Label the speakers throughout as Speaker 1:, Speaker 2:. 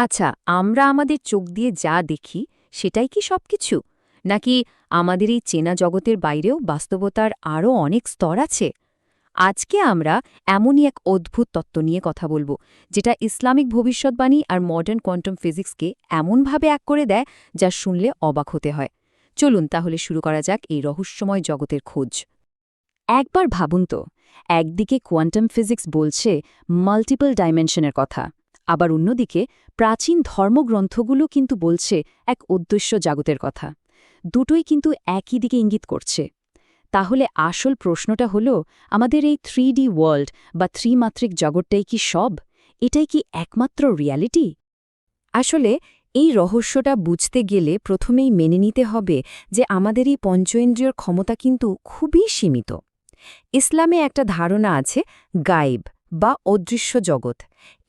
Speaker 1: আচ্ছা, আমরা আমাদের চোখ দিয়ে যা দেখি সেটাই কি সবকিছু, নাকি আমাদের এই চেনা জগতের বাইরেও বাস্তবতার আরও অনেক স্তর আছে? আজকে আমরা এমনই এক অদ্ভুত তত্ত্ব নিয়ে কথা বলবো, যেটা ইসলামিক ভবিষ্যৎবাণী আর মডার্ন কোয়ান্টাম ফিজিক্সকে এমনভাবে এক করে দেয় যা শুনলে অবাক হতে হয়। চলুন তাহলে শুরু করা যাক এই রহস্যময় জগতের খোঁজ। একবার ভাবুন তো, একদিকে কোয়ান্টাম ফিজিক্স বলছে মাল্টিপল ডাইমেনশনের কথা, আবার অন্যদিকে প্রাচীন ধর্মগ্রন্থগুলো কিন্তু বলছে এক অদৃশ্য জগতের কথা। দুটোই কিন্তু একই দিকে ইঙ্গিত করছে। তাহলে আসল প্রশ্নটা হলো, আমাদের এই 3D ওয়ার্ল্ড বা ত্রিমাত্রিক জগৎটাই কি সব? এটাই কি একমাত্র রিয়ালিটি? আসলে এই রহস্যটা বুঝতে গেলে প্রথমেই মেনে নিতে হবে যে আমাদের এই পঞ্চেন্দ্রিয়র ক্ষমতা কিন্তু খুবই সীমিত। ইসলামে একটা ধারণা আছে গায়েব বা অদৃশ্য জগৎ।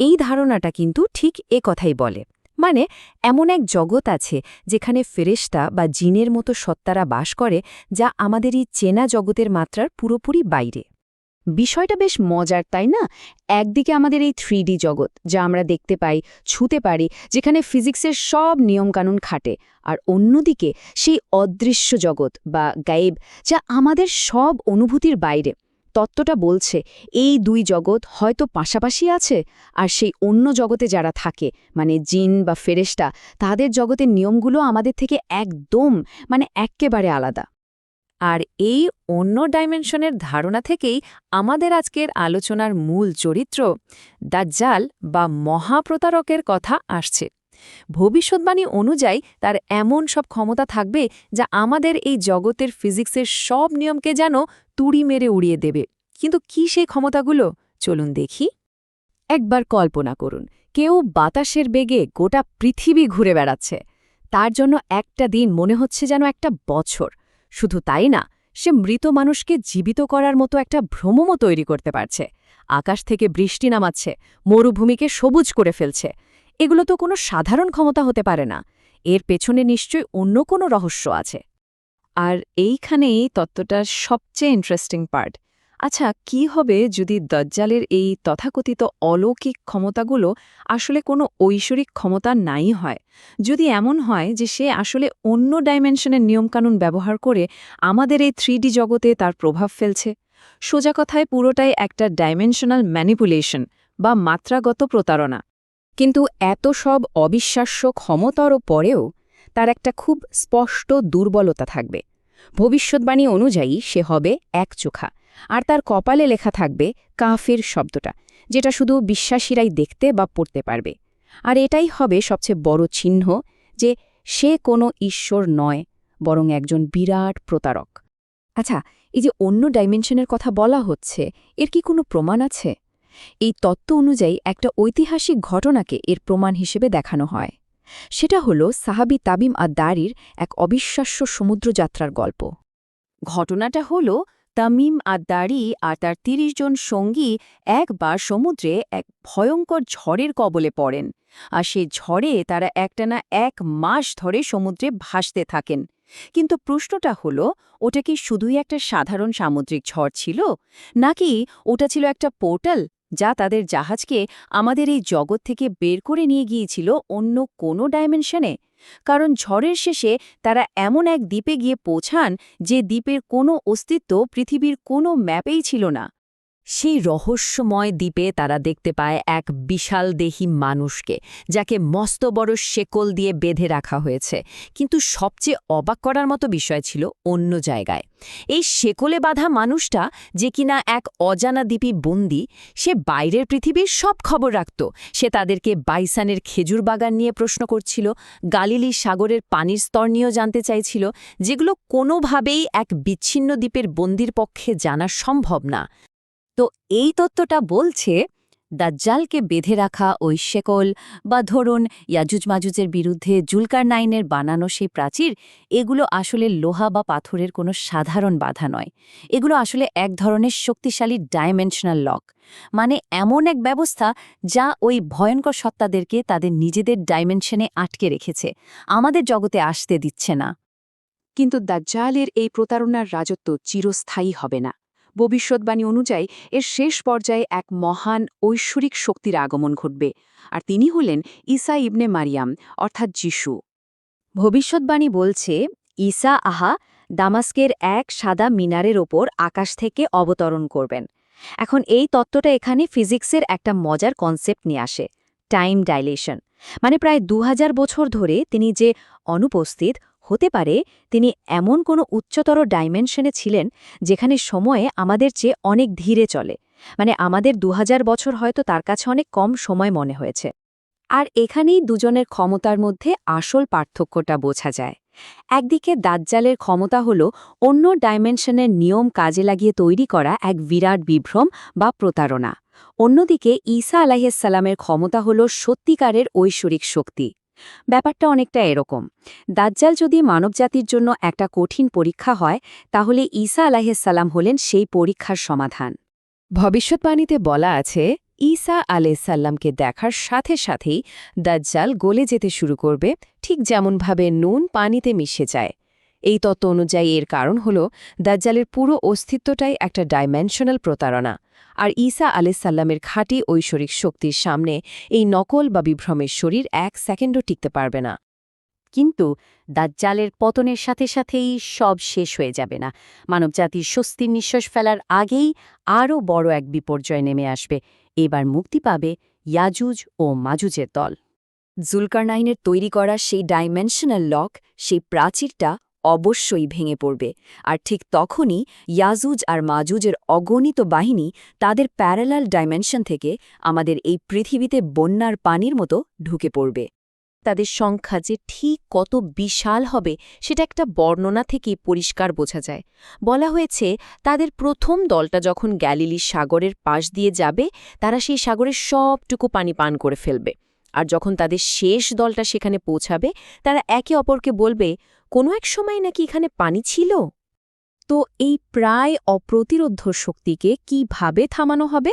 Speaker 1: এই ধারণাটা কিন্তু ঠিক এ কথাই বলে। মানে এমন এক জগৎ আছে যেখানে ফেরেশতা বা জিনের মতো সত্তারা বাস করে, যা আমাদের এই চেনা জগতের মাত্রার পুরোপুরি বাইরে। বিষয়টা বেশ মজার, তাই না? একদিকে আমাদের এই 3D জগৎ, যা আমরা দেখতে পাই, ছুঁতে পারি, যেখানে ফিজিক্সের সব নিয়মকানুন খাটে, আর অন্যদিকে সেই অদৃশ্য জগৎ বা গায়েব, যা আমাদের সব অনুভূতির বাইরে। তত্ত্বটা বলছে এই দুই জগৎ হয়তো পাশাপাশি আছে, আর সেই অন্য জগতে যারা থাকে, মানে জিন বা ফেরেশতা, তাদের জগতের নিয়মগুলো আমাদের থেকে একদম, মানে এক্কেবারে আলাদা। আর এই অন্য ডাইমেনশনের ধারণা থেকেই আমাদের আজকের আলোচনার মূল চরিত্র দাজ্জাল বা মহাপ্রতারকের কথা আসছে। ভবিষ্যৎবাণী অনুযায়ী তার এমন সব ক্ষমতা থাকবে যা আমাদের এই জগতের ফিজিক্সের সব নিয়মকে যেন তুড়ি মেরে উড়িয়ে দেবে। কিন্তু কি সেই ক্ষমতাগুলো? চলুন দেখি। একবার কল্পনা করুন, কেউ বাতাসের বেগে গোটা পৃথিবী ঘুরে বেড়াচ্ছে। তার জন্য একটা দিন মনে হচ্ছে যেন একটা বছর। শুধু তাই না, সে মৃত মানুষকে জীবিত করার মতো একটা ভ্রমও তৈরি করতে পারছে। আকাশ থেকে বৃষ্টি নামাচ্ছে, মরুভূমিকে সবুজ করে ফেলছে। এগুলো তো কোনো সাধারণ ক্ষমতা হতে পারে না। এর পেছনে নিশ্চয়ই অন্য কোনো রহস্য আছে। আর এইখানেই তত্ত্বটার সবচেয়ে ইন্টারেস্টিং পার্ট। আচ্ছা, কি হবে যদি দাজ্জালের এই তথাকথিত অলৌকিক ক্ষমতাগুলো আসলে কোনো ঐশ্বরিক ক্ষমতা নাই হয়? যদি এমন হয় যে সে আসলে অন্য ডাইমেনশনের নিয়মকানুন ব্যবহার করে আমাদের এই 3D জগতে তার প্রভাব ফেলছে? সোজা কথায় পুরোটাই একটা ডাইমেনশনাল ম্যানিপুলেশন বা মাত্রাগত প্রতারণা। কিন্তু এত সব অবিশ্বাস্য ক্ষমতারও পরেও তার একটা খুব স্পষ্ট দুর্বলতা থাকবে। ভবিষ্যৎবাণী অনুযায়ী সে হবে একচোখা, আর তার কপালে লেখা থাকবে কাফের শব্দটা, যেটা শুধু বিশ্বাসীরাই দেখতে বা পড়তে পারবে। আর এটাই হবে সবচেয়ে বড় চিহ্ন যে সে কোনো ঈশ্বর নয়, বরং একজন বিরাট প্রতারক। আচ্ছা, এই যে অন্য ডাইমেনশনের কথা বলা হচ্ছে, এর কি কোনো প্রমাণ আছে? এই তত্ত্ব অনুযায়ী একটা ঐতিহাসিক ঘটনাকে এর প্রমাণ হিসেবে দেখানো হয়। সেটা হলো সাহাবী তামিম আদ-দারির এক অবিশ্বাস্য সমুদ্রযাত্রার গল্প। ঘটনাটা হলো, তামিম আদ-দারি আর তার ৩০ জন সঙ্গী একবার সমুদ্রে এক ভয়ঙ্কর ঝড়ের কবলে পড়েন। আর সেই ঝড়ে তারা একটানা ১ মাস ধরে সমুদ্রে ভাসতে থাকেন। কিন্তু প্রশ্নটা হলো, ওটা কি শুধুই একটা সাধারণ সামুদ্রিক ঝড় ছিল, নাকি ওটা ছিল একটা পোর্টাল যা তাদের জাহাজকে আমাদের এই জগৎ থেকে বের করে নিয়ে গিয়েছিল অন্য কোনো ডাইমেনশনে? কারণ ঝড়ের শেষে তারা এমন এক দ্বীপে গিয়ে পৌঁছান যে দ্বীপের কোনো অস্তিত্ব পৃথিবীর কোনো ম্যাপেই ছিল না। সেই রহস্যময় দ্বীপে তারা দেখতে পায় এক বিশালদেহী মানুষকে, যাকে মস্ত বড় শেকল দিয়ে বেঁধে রাখা হয়েছে। কিন্তু সবচেয়ে অবাক করার মতো বিষয় ছিল অন্য জায়গায়। এই শেকলে বাঁধা মানুষটা, যে কিনা এক অজানা দ্বীপে বন্দী, সে বাইরের পৃথিবীর সব খবর রাখত। সে তাদেরকে বাইসানের খেজুর বাগান নিয়ে প্রশ্ন করছিল, গালিলি সাগরের পানির স্তর নিয়েও জানতে চাইছিল, যেগুলো কোনোভাবেই এক বিচ্ছিন্ন দ্বীপের বন্দির পক্ষে জানা সম্ভব না। তো এই তত্ত্বটা বলছে দাজ্জালকে বেঁধে রাখা ওই শেকল, বা ধরুন ইয়াজুজ মাজুজের বিরুদ্ধে জুলকারনাইনের বানানো সেই প্রাচীর, এগুলো আসলে লোহা বা পাথরের কোনো সাধারণ বাধা নয়। এগুলো আসলে এক ধরনের শক্তিশালী ডাইমেনশনাল লক। মানে এমন এক ব্যবস্থা যা ওই ভয়ঙ্কর সত্তাদেরকে তাদের নিজেদের ডাইমেনশনে আটকে রেখেছে, আমাদের জগতে আসতে দিচ্ছে না।
Speaker 2: কিন্তু দাজ্জালের এই প্রতারণার রাজত্ব চিরস্থায়ী হবে না। ভবিষ্যৎবাণী অনুযায়ী এর শেষ পর্যায়ে এক মহান ঐশ্বরিক শক্তির আগমন ঘটবে, আর তিনি হলেন ঈসা ইবনে মারিয়াম, অর্থাৎ যিশু।
Speaker 1: ভবিষ্যৎবাণী বলছে ঈসা দামাস্কের এক সাদা মিনারের ওপর আকাশ থেকে অবতরণ করবেন। এখন এই তত্ত্বটা এখানে ফিজিক্সের একটা মজার কনসেপ্ট নিয়ে আসে, টাইম ডাইলেশন। মানে প্রায় ২০০০ বছর ধরে তিনি যে অনুপস্থিত, হতে পারে তিনি এমন কোনো উচ্চতর ডাইমেনশনে ছিলেন যেখানে সময়ে আমাদের চেয়ে অনেক ধীরে চলে। মানে আমাদের ২০০০ বছর হয়তো তার কাছে অনেক কম সময় মনে হয়েছে। আর এখানেই দুজনের ক্ষমতার মধ্যে আসল পার্থক্যটা বোঝা যায়। একদিকে দাজ্জালের ক্ষমতা হল অন্য ডাইমেনশনের নিয়ম কাজে লাগিয়ে তৈরি করা এক বিরাট বিভ্রম বা প্রতারণা। অন্যদিকে ঈসা আলাইহিসসালামের ক্ষমতা হল সত্যিকারের ঐশ্বরিক শক্তি। ব্যাপারটা অনেকটা এরকম, দাজ্জাল যদি মানবজাতির জন্য একটা কঠিন পরীক্ষা হয়, তাহলে ঈসা আলাইহিসসালাম হলেন সেই পরীক্ষার সমাধান। ভবিষ্যৎবাণীতে বলা আছে ঈসা আলাইহিসসালামকে দেখার সাথে সাথেই দাজ্জাল গলে যেতে শুরু করবে, ঠিক যেমনভাবে নুন পানিতে মিশে যায়। এই তত্ত্ব অনুযায়ী এর কারণ হল দাজ্জালের পুরো অস্তিত্বটাই একটা ডাইমেনশনাল প্রতারণা, আর ঈসা আলাইহিসসালামের খাঁটি ঐশ্বরিক শক্তির সামনে এই নকল বা বিভ্রমের শরীর ১ সেকেন্ডও টিকতে পারবে না। কিন্তু দাজ্জালের পতনের সাথে সাথেই সব শেষ হয়ে যাবে না। মানবজাতির স্বস্তির নিঃশ্বাস ফেলার আগেই আরও বড় এক বিপর্যয় নেমে আসবে। এবার মুক্তি পাবে ইয়াজুজ ও মাজুজের দল। জুলকারনাইনের তৈরি করা সেই ডাইমেনশনাল লক, সেই প্রাচীরটা অবশ্যই ভেঙে পড়বে। আর ঠিক তখনই ইয়াজুজ আর মাজুজের অগণিত বাহিনী তাদের প্যারালাল ডাইমেনশন থেকে আমাদের এই পৃথিবীতে বন্যার পানির মতো ঢুকে পড়বে। তাদের সংখ্যা যে ঠিক কত বিশাল হবে সেটা একটা বর্ণনা থেকেই পরিষ্কার বোঝা যায়। বলা হয়েছে তাদের প্রথম দলটা যখন গ্যালিলি সাগরের পাশ দিয়ে যাবে, তারা সেই সাগরের সবটুকু পানি পান করে ফেলবে। আর যখন তাদের শেষ দলটা সেখানে পৌঁছাবে, তারা একে অপরকে বলবে, কোনো এক সময় নাকি এখানে পানি ছিল। তো এই প্রায় অপ্রতিরোধ্য শক্তিকে কিভাবে থামানো হবে?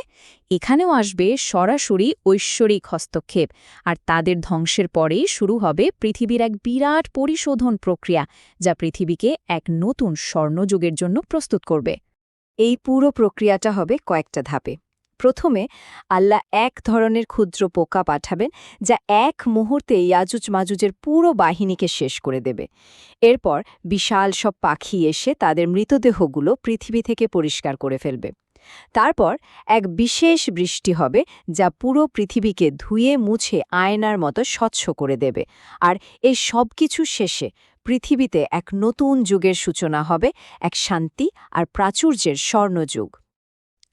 Speaker 1: এখানেও আসবে সরাসরি ঐশ্বরিক হস্তক্ষেপ, আর তাদের ধ্বংসের পরেই শুরু হবে পৃথিবীর এক বিরাট পরিশোধন প্রক্রিয়া, যা পৃথিবীকে এক নতুন স্বর্ণযুগের জন্য প্রস্তুত করবে। এই পুরো প্রক্রিয়াটা হবে কয়েকটা ধাপে। প্রথমে আল্লাহ এক ধরনের ক্ষুদ্র পোকা পাঠাবেন, যা এক মুহূর্তে ইয়াজুজ মাজুজের পুরো বাহিনীকে শেষ করে দেবে। এরপর বিশাল সব পাখি এসে তাদের মৃতদেহগুলো পৃথিবী থেকে পরিষ্কার করে ফেলবে। তারপর এক বিশেষ বৃষ্টি হবে, যা পুরো পৃথিবীকে ধুয়ে মুছে আয়নার মতো স্বচ্ছ করে দেবে। আর এই সব কিছু শেষে পৃথিবীতে এক নতুন যুগের সূচনা হবে, এক শান্তি আর প্রাচুর্যের স্বর্ণযুগ।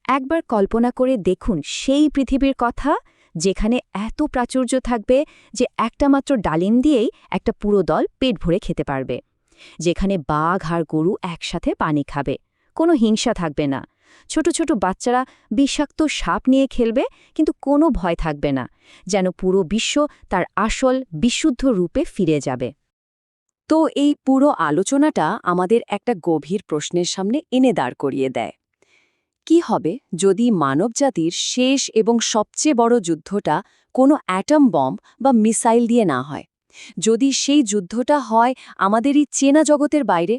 Speaker 1: একবার কল্পনা করে দেখুন সেই পৃথিবীর কথা, যেখানে এত প্রাচুর্য থাকবে যে একটা মাত্র ডালিম দিয়েই একটা পুরো দল পেট ভরে খেতে পারবে। যেখানে বাঘ আর গরু একসাথে পানি খাবে, কোনো হিংসা থাকবে না। ছোট ছোট বাচ্চারা বিষাক্ত সাপ নিয়ে খেলবে, কিন্তু কোনো ভয় থাকবে না, যেন পুরো বিশ্ব তার আসল বিশুদ্ধ রূপে ফিরে যাবে। তো এই পুরো আলোচনাটা আমাদের একটা গভীর প্রশ্নের সামনে এনে দাঁড় করিয়ে দেয়। কি হবে যদি মানবজাতির শেষ এবং সবচেয়ে বড় যুদ্ধটা কোনো অ্যাটম বম্ব বা মিসাইল দিয়ে না হয়? যদি সেই যুদ্ধটা হয় আমাদেরই চেনা জগতের বাইরে,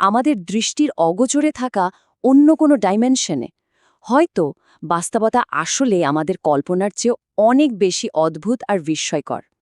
Speaker 1: আমাদের দৃষ্টির অগোচরে থাকা অন্য কোনো ডাইমেনশনে, হয়তো বাস্তবতা আসলে আমাদের কল্পনার চেয়ে অনেক বেশি অদ্ভুত আর বিস্ময়কর।